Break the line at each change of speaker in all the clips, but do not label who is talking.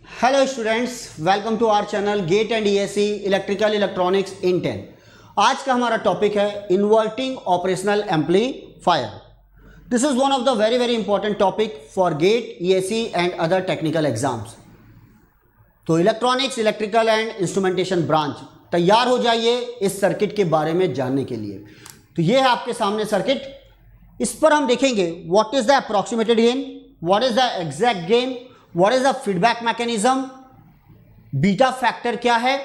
Hello students, welcome to our channel GATE and ESC electrical electronics in 10। आज का हमारा topic है inverting operational amplifier. This is one of the very important topic for GATE, ESC and other technical exams. तो electronics, electrical and instrumentation branch, तैयार हो जाइए इस circuit के बारे में जानने के लिए। तो ये है आपके सामने सर्किट। इस पर हम देखेंगे what is the approximated gain, what is the exact gain, what is the feedback mechanism, beta factor क्या है,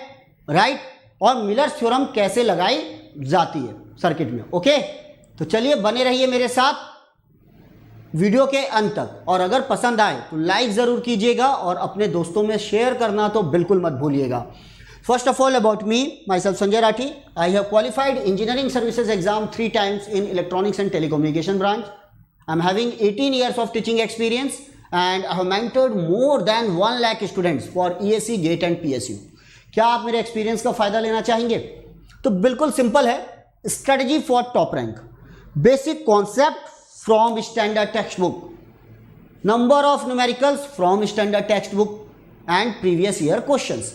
राइट, और मिलर्स थ्योरम कैसे लगाई जाती है सर्किट में। ओके, तो चलिए बने रहिए मेरे साथ वीडियो के अंत तक। और अगर पसंद आए तो लाइक जरूर कीजिएगा और अपने दोस्तों में शेयर करना तो बिल्कुल मत भूलिएगा। First of all, about me, myself Sanjay Rathi. I have qualified engineering services exam 3 times in electronics and telecommunication branch. I'm having 18 years of teaching experience and I have mentored more than 1 lakh students for ESC, GATE and PSU. क्या आप मेरे experience का फायदा लेना चाहेंगे? तो बिल्कुल simple है। Strategy for top rank, basic concept from standard text book, number of numericals from standard text book and previous year questions.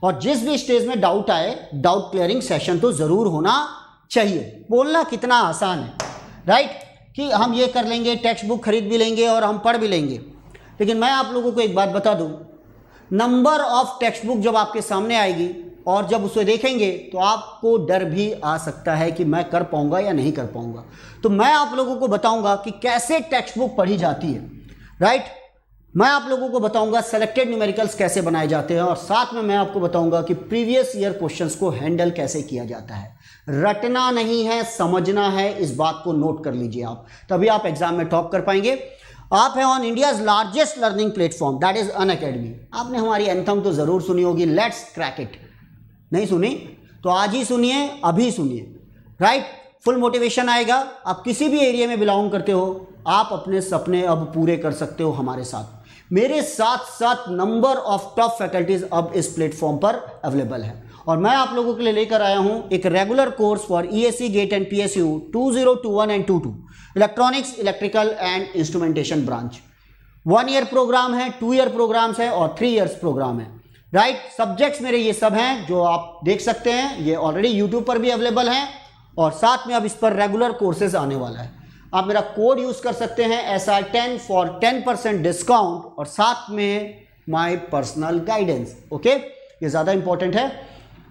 और जिस भी स्टेज में डाउट आए, डाउट क्लियरिंग सेशन तो जरूर होना चाहिए। बोलना कितना आसान है, राइट, कि हम ये कर लेंगे, टेक्स्ट बुक खरीद भी लेंगे और हम पढ़ भी लेंगे। लेकिन मैं आप लोगों को एक बात बता दूं, नंबर ऑफ टेक्स्ट बुक जब आपके सामने आएगी और जब उसे देखेंगे तो आपको डर भी आ सकता है कि मैं कर पाऊंगा या नहीं कर पाऊंगा। तो मैं आप लोगों को बताऊंगा कि कैसे टेक्स्ट बुक पढ़ी जाती है, राइट। मैं आप लोगों को बताऊंगा सेलेक्टेड न्यूमेरिकल्स कैसे बनाए जाते हैं और साथ में मैं आपको बताऊंगा कि प्रीवियस ईयर क्वेश्चंस को हैंडल कैसे किया जाता है। रटना नहीं है, समझना है। इस बात को नोट कर लीजिए आप, तभी आप एग्जाम में टॉप कर पाएंगे। आप हैं on India's largest learning platform, that is Unacademy. आपने हमारी एंथम तो जरूर सुनी होगी, लेट्स क्रैक इट। नहीं सुनी तो आज ही सुनिए, अभी सुनिए, राइट। फुल मोटिवेशन आएगा। आप किसी भी एरिया में बिलोंग करते हो, आप अपने सपने अब पूरे कर सकते हो हमारे साथ। मेरे साथ साथ नंबर ऑफ टॉप फैकल्टीज अब इस प्लेटफॉर्म पर अवेलेबल है और मैं आप लोगों के लिए लेकर आया हूं एक regular course for ESC, GATE and PSU 2021 and 22, electronics, electrical and instrumentation branch. 1 year program है, 2 ईयर प्रोग्राम्स है और 3 ईयर्स प्रोग्राम है, राइट। सब्जेक्ट्स मेरे ये सब हैं जो आप देख सकते हैं। ये ऑलरेडी यूट्यूब पर भी अवेलेबल हैं और साथ में अब इस पर रेगुलर कोर्सेज आने वाला है। आप मेरा कोड यूज कर सकते हैं SR10 फॉर 10% डिस्काउंट और साथ में माय पर्सनल गाइडेंस। ओके, ये ज़्यादा इंपॉर्टेंट है।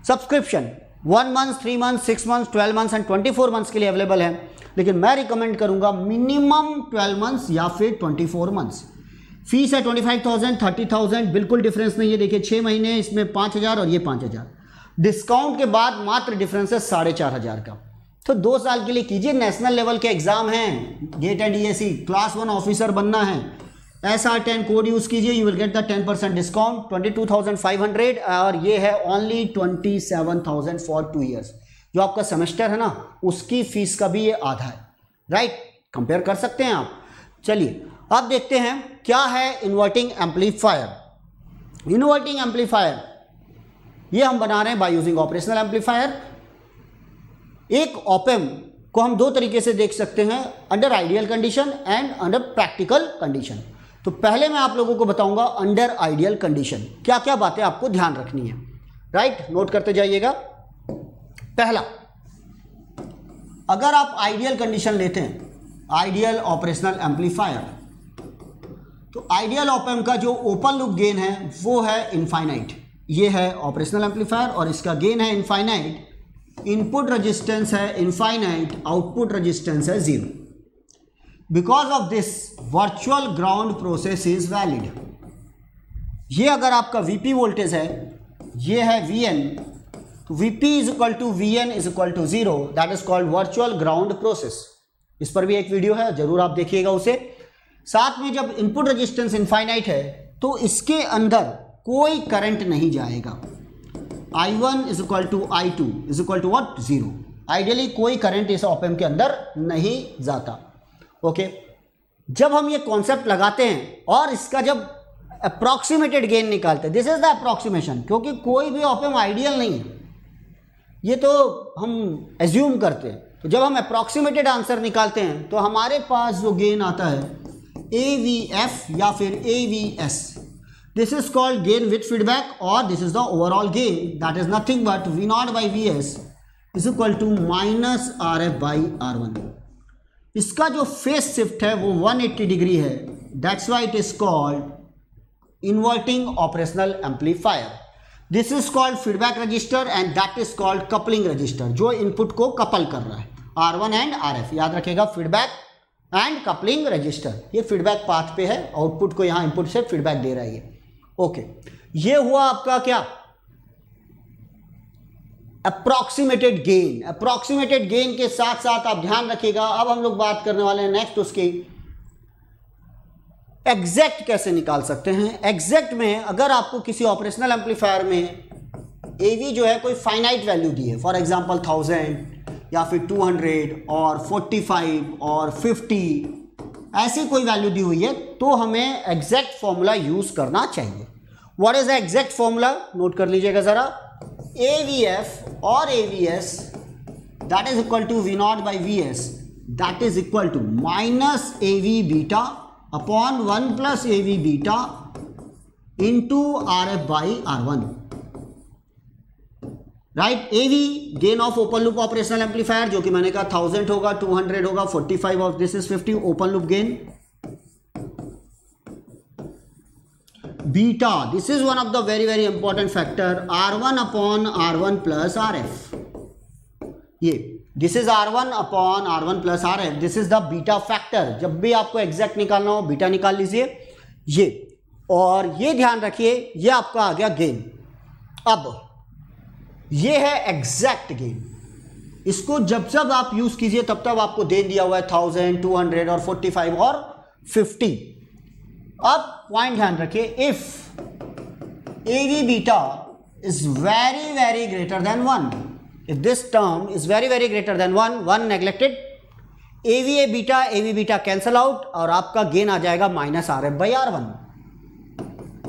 Subscription 1 month, 3 month, 6 month, 12 months and 24 months के लिए अवेलेबल है, लेकिन मैं रिकमेंड करूंगा मिनिमम 12 मंथ्स या फिर 24 मंथ्स। फीस है 25,000, 30,000, बिल्कुल डिफरेंस नहीं है। देखिए 6 महीने, इसमें 5,000 और ये 5,000। डिस्काउंट के बाद मात्र डिफरेंस है 4,500 का। तो 2 साल के लिए कीजिए। नेशनल लेवल के एग्जाम हैं, GATE and ESC, class 1 officer बनना है। SR10 कोड यूज कीजिए, you will get the 10% discount, 22,500। और ये है ओनली 27,000 फॉर 2 ईयर्स। जो आपका सेमेस्टर है ना, उसकी फीस का भी ये आधा है, राइट। कंपेयर कर सकते हैं आप। चलिए अब देखते हैं क्या है इन्वर्टिंग एम्पलीफायर। इन्वर्टिंग एम्पलीफायर ये हम बना रहे हैं बाय यूजिंग ऑपरेशनल एम्पलीफायर। एक ऑप-एम्प को हम 2 तरीके से देख सकते हैं, under ideal condition and under practical condition. तो पहले मैं आप लोगों को बताऊंगा अंडर आइडियल कंडीशन क्या क्या बातें आपको ध्यान रखनी है, राइट। नोट करते जाइएगा। पहला, अगर आप आइडियल कंडीशन लेते हैं, आइडियल ऑपरेशनल एम्पलीफायर, तो आइडियल ऑप-एम्प का जो ओपन लूप गेन है वो है इनफाइनाइट। ये है ऑपरेशनल एम्पलीफायर और इसका गेन है इनफाइनाइट। इनपुट रेजिस्टेंस है इनफाइनाइट, आउटपुट रेजिस्टेंस है 0। Because of this virtual ground process is valid. ये अगर आपका वीपी वोल्टेज है, ये है वीएन, तो VP is equal to VN is equal to 0, that is called virtual ground process. इस पर भी एक वीडियो है, जरूर आप देखिएगा उसे। साथ में जब इनपुट रेजिस्टेंस इनफाइनाइट है तो इसके अंदर कोई करंट नहीं जाएगा। I1 is equal to I2 is equal to what, 0। Ideally कोई करंट इस ऑप-एम्प के अंदर नहीं जाता। ओके, जब हम ये कॉन्सेप्ट लगाते हैं और इसका जब अप्रॉक्सीमेटेड गेन निकालते हैं, दिस इज द अप्रॉक्सीमेशन, क्योंकि कोई भी ऑप-एम्प आइडियल नहीं है, ये तो हम एज्यूम करते हैं। तो जब हम अप्रॉक्सीमेटेड आंसर निकालते हैं तो हमारे पास जो गेन आता है AVF या फिर AVS, This is called gain with feedback, or this is the overall gain. That is nothing but V naught by Vs is equal to minus Rf by R1. इसका जो फेस शिफ्ट है वो 180 degree है. That's why it is called inverting operational amplifier. This is called feedback register and that is called coupling register, जो input को couple कर रहा है R1 एंड RF. याद रखेगा, फीडबैक एंड कपलिंग रजिस्टर. ये फीडबैक पाथ पे है, आउटपुट को यहाँ इनपुट से फीडबैक दे रहा है ये. ओके, ये हुआ आपका क्या, अप्रॉक्सीमेटेड गेन. अप्रॉक्सीमेटेड गेन के साथ साथ आप ध्यान रखिएगा, अब हम लोग बात करने वाले हैं नेक्स्ट उसकी एग्जैक्ट कैसे निकाल सकते हैं. एग्जैक्ट में अगर आपको किसी ऑपरेशनल एम्पलीफायर में एवी जो है कोई फाइनाइट वैल्यू दी है, फॉर एग्जांपल 1000 या फिर 200 और 45 और 50, ऐसी कोई वैल्यू दी हुई है, तो हमें एग्जैक्ट फॉर्मूला यूज करना चाहिए. What is the exact formula, note कर लीजिएगा जरा. AVF और AVS that is equal to V naught by Vs, that is equal to minus AV beta upon 1 plus AV beta into RF by R1. Right, AV gain of open loop operational amplifier, जो कि मैंने कहा 1000 होगा, 200 होगा, 45 और this is 50 open loop gain. Beta, this is one of the very very important factor, R1 upon R1 plus RF. ये this is R1 upon R1 plus RF, this is the beta factor. जब भी आपको exact निकालना हो beta निकाल लीजिए ये, और ये ध्यान रखिए ये आपका आ गया गेन. अब ये है एग्जैक्ट गेन. इसको जब जब आप यूज कीजिए तब तब आपको दे दिया हुआ है 1000, 200 और 45 और 50. अब पॉइंट ध्यान रखिए, if AV beta is very very greater than 1, if this term is very very greater than 1 neglected, AVA beta cancel out और आपका गेन आ जाएगा minus RF by R1.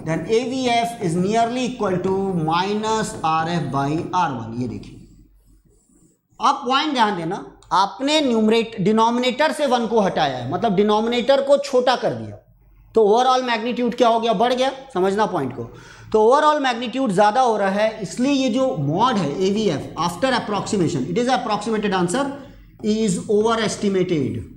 then AVF is nearly equal to minus RF by R1. ये देखिए, आप point ध्यान देना, आपने denominator से 1 को हटाया है, मतलब डिनोमिनेटर को छोटा कर दिया, तो ओवरऑल मैग्नीट्यूड क्या हो गया, बढ़ गया. समझना पॉइंट को. तो ओवरऑल मैग्नीट्यूड ज्यादा हो रहा है, इसलिए ये जो मॉड है AVF after approximation, it is approximated answer, is over estimated.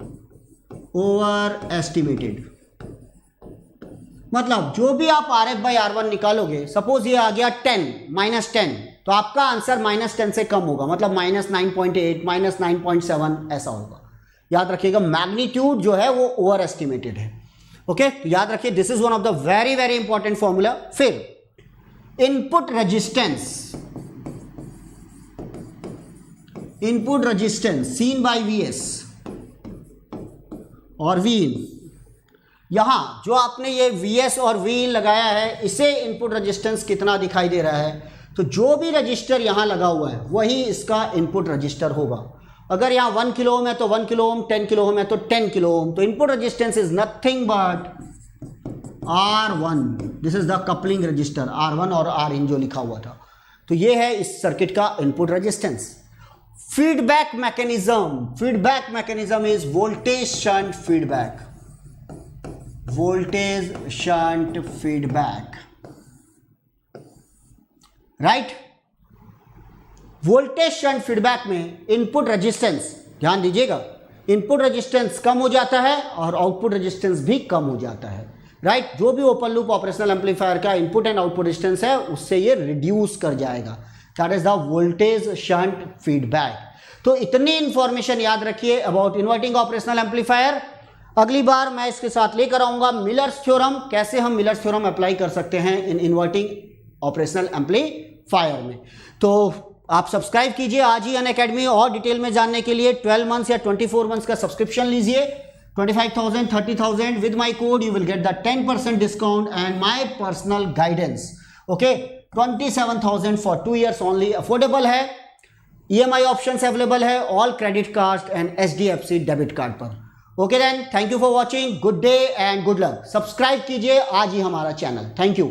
मतलब जो भी आप RF by R1 निकालोगे, सपोज ये आ गया 10 -10, तो आपका आंसर -10 से कम होगा, मतलब -9.8 -9.7 ऐसा होगा. याद रखिएगा, मैग्नीट्यूड जो है वो ओवर एस्टिमेटेड है. ओके, तो याद रखिए, this is one of the very very important formula. फिर input resistance seen by Vs और Vin. यहां जो आपने ये Vs और Vin लगाया है, इसे इनपुट रेजिस्टेंस कितना दिखाई दे रहा है, तो जो भी रजिस्टर यहां लगा हुआ है वही इसका इनपुट रजिस्टर होगा. अगर यहाँ 1 किलो ओम है तो 1 किलो ओम, 10 किलो ओम है तो 10 किलो ओम. तो input resistance is nothing but R1. This is the coupling register, R1 और Rin जो लिखा हुआ था. तो ये है इस सर्किट का input resistance. Feedback mechanism is voltage shunt feedback. Right, voltage shunt feedback में इनपुट रेजिस्टेंस, ध्यान दीजिएगा, इनपुट रेजिस्टेंस कम हो जाता है और आउटपुट रेजिस्टेंस भी कम हो जाता है. राइट, जो भी ओपन लूप ऑपरेशनल एम्पलीफायर का इनपुट एंड आउटपुट रेजिस्टेंस है उससे ये रिड्यूस कर जाएगा. That is the voltage shunt feedback. तो इतनी इंफॉर्मेशन याद रखिए अबाउट इन्वर्टिंग ऑपरेशनल एम्पलीफायर. अगली बार मैं इसके साथ लेकर आऊंगा मिलर्स थ्योरम, कैसे हम मिलर्स थ्योरम अप्लाई कर सकते हैं इन इन्वर्टिंग ऑपरेशनल एम्पलीफायर में. तो आप सब्सक्राइब कीजिए आज ही अनअकैडमी, और डिटेल में जानने के लिए 12 मंथ्स या 24 मंथ्स का सब्सक्रिप्शन लीजिए. 25,000, 30,000 with my code you will get the 10% discount and my personal guidance. Okay, 27,000 for 2 years only. Affordable है, EMI ऑप्शंस अवेलेबल है, all credit card and HDFC debit card पर. Okay then, thank you for watching, good day and good luck. Subscribe कीजिए आज ही हमारा channel. Thank you.